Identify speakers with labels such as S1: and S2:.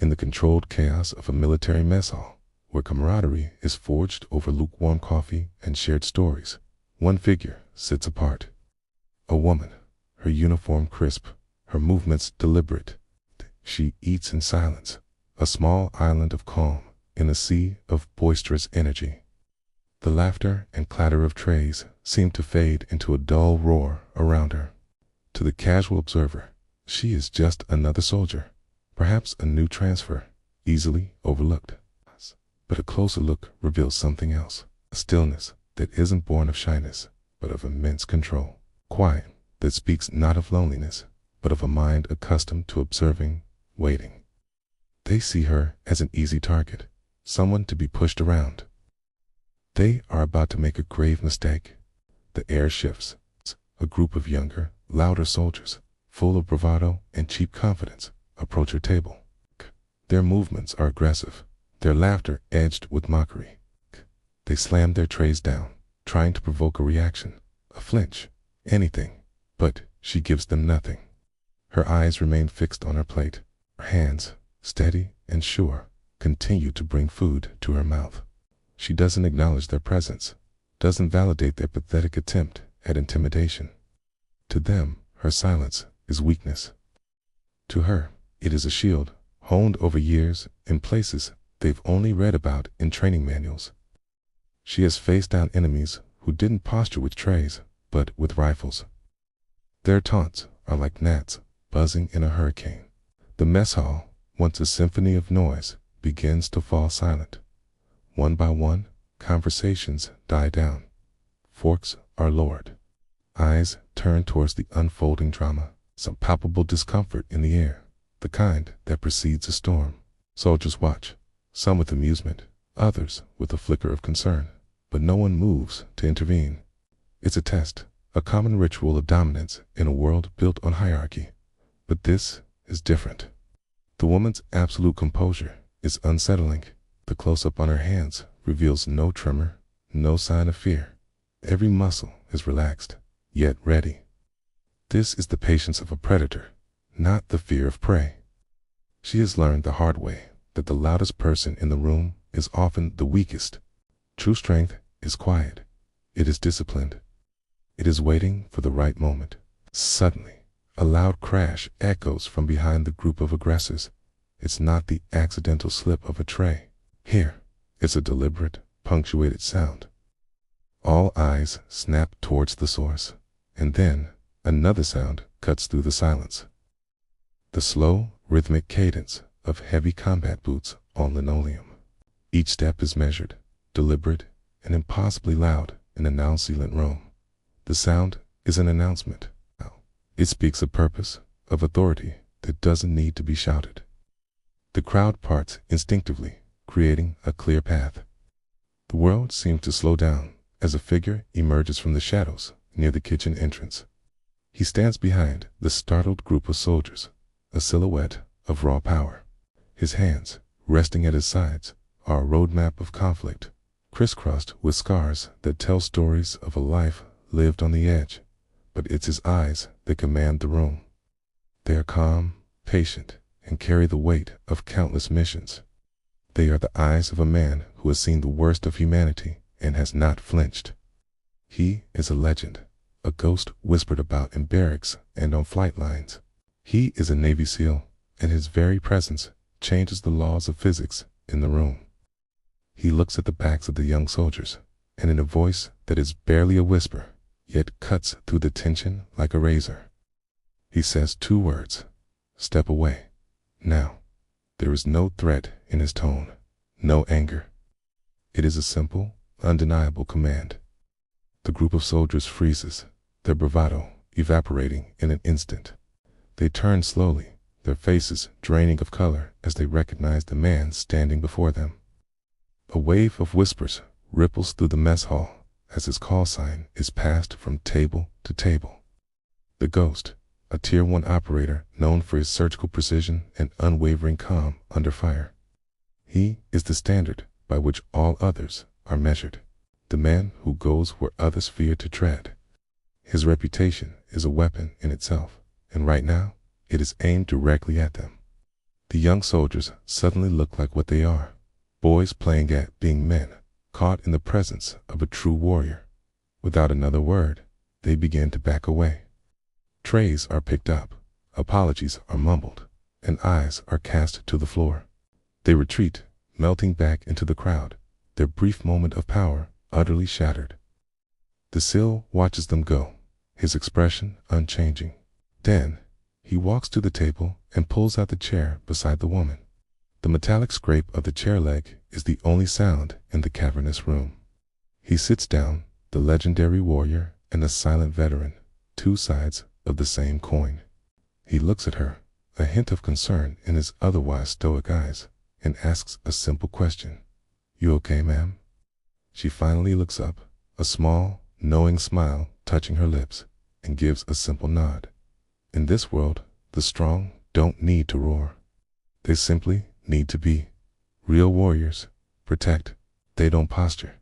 S1: in the controlled chaos of a military mess hall, where camaraderie is forged over lukewarm coffee and shared stories, one figure sits apart. A woman, her uniform crisp, her movements deliberate. She eats in silence, a small island of calm in a sea of boisterous energy. The laughter and clatter of trays seem to fade into a dull roar around her. To the casual observer, she is just another soldier, perhaps a new transfer, easily overlooked. But a closer look reveals something else, a stillness that isn't born of shyness, but of immense control. Quiet that speaks not of loneliness, but of a mind accustomed to observing, waiting. They see her as an easy target, someone to be pushed around. They are about to make a grave mistake. The air shifts. A group of younger, louder soldiers, full of bravado and cheap confidence, approach her table. Their movements are aggressive, their laughter edged with mockery. They slam their trays down, trying to provoke a reaction, a flinch, anything, but she gives them nothing. Her eyes remain fixed on her plate. Her hands, steady and sure, continue to bring food to her mouth. She doesn't acknowledge their presence, doesn't validate their pathetic attempt at intimidation. To them, her silence is weakness. To her, it is a shield, honed over years in places they've only read about in training manuals. She has faced down enemies who didn't posture with trays, but with rifles. Their taunts are like gnats buzzing in a hurricane. The mess hall, once a symphony of noise, begins to fall silent. One by one, conversations die down. Forks are lowered. Eyes turn towards the unfolding drama, some palpable discomfort in the air, the kind that precedes a storm. Soldiers watch, some with amusement, others with a flicker of concern, but no one moves to intervene. It's a test, a common ritual of dominance in a world built on hierarchy. But this is different. The woman's absolute composure is unsettling. The close-up on her hands reveals no tremor, no sign of fear. Every muscle is relaxed, yet ready. This is the patience of a predator, not the fear of prey. She has learned the hard way that the loudest person in the room is often the weakest. True strength is quiet. It is disciplined. It is waiting for the right moment. Suddenly, a loud crash echoes from behind the group of aggressors. It's not the accidental slip of a tray. Here, it's a deliberate, punctuated sound. All eyes snap towards the source, and then another sound cuts through the silence. The slow, rhythmic cadence of heavy combat boots on linoleum. Each step is measured, deliberate, and impossibly loud in a now-silent room. The sound is an announcement. It speaks a purpose, of authority that doesn't need to be shouted. The crowd parts instinctively, creating a clear path. The world seems to slow down as a figure emerges from the shadows near the kitchen entrance. He stands behind the startled group of soldiers, a silhouette of raw power. His hands, resting at his sides, are a roadmap of conflict, crisscrossed with scars that tell stories of a life lived on the edge. But it's his eyes that command the room. They are calm, patient, and carry the weight of countless missions. They are the eyes of a man who has seen the worst of humanity and has not flinched. He is a legend, a ghost whispered about in barracks and on flight lines. He is a Navy SEAL, and his very presence changes the laws of physics in the room. He looks at the backs of the young soldiers, and in a voice that is barely a whisper, yet cuts through the tension like a razor, he says two words: step away. Now, there is no threat in his tone, no anger. It is a simple, undeniable command. The group of soldiers freezes, their bravado evaporating in an instant. They turn slowly, their faces draining of color as they recognize the man standing before them. A wave of whispers ripples through the mess hall as his call sign is passed from table to table. The Ghost, a Tier 1 operator known for his surgical precision and unwavering calm under fire. He is the standard by which all others are measured, the man who goes where others fear to tread. His reputation is a weapon in itself, and right now, it is aimed directly at them. The young soldiers suddenly look like what they are, boys playing at being men, caught in the presence of a true warrior. Without another word, they begin to back away. Trays are picked up, apologies are mumbled, and eyes are cast to the floor. They retreat, melting back into the crowd, their brief moment of power utterly shattered. The Sil watches them go, his expression unchanging. Then, he walks to the table and pulls out the chair beside the woman. The metallic scrape of the chair leg is the only sound in the cavernous room. He sits down, the legendary warrior and the silent veteran, two sides of the same coin. He looks at her, a hint of concern in his otherwise stoic eyes, and asks a simple question. "You okay, ma'am?" She finally looks up, a small, knowing smile touching her lips, and gives a simple nod. In this world, the strong don't need to roar. They simply need to be. Real warriors protect, they don't posture.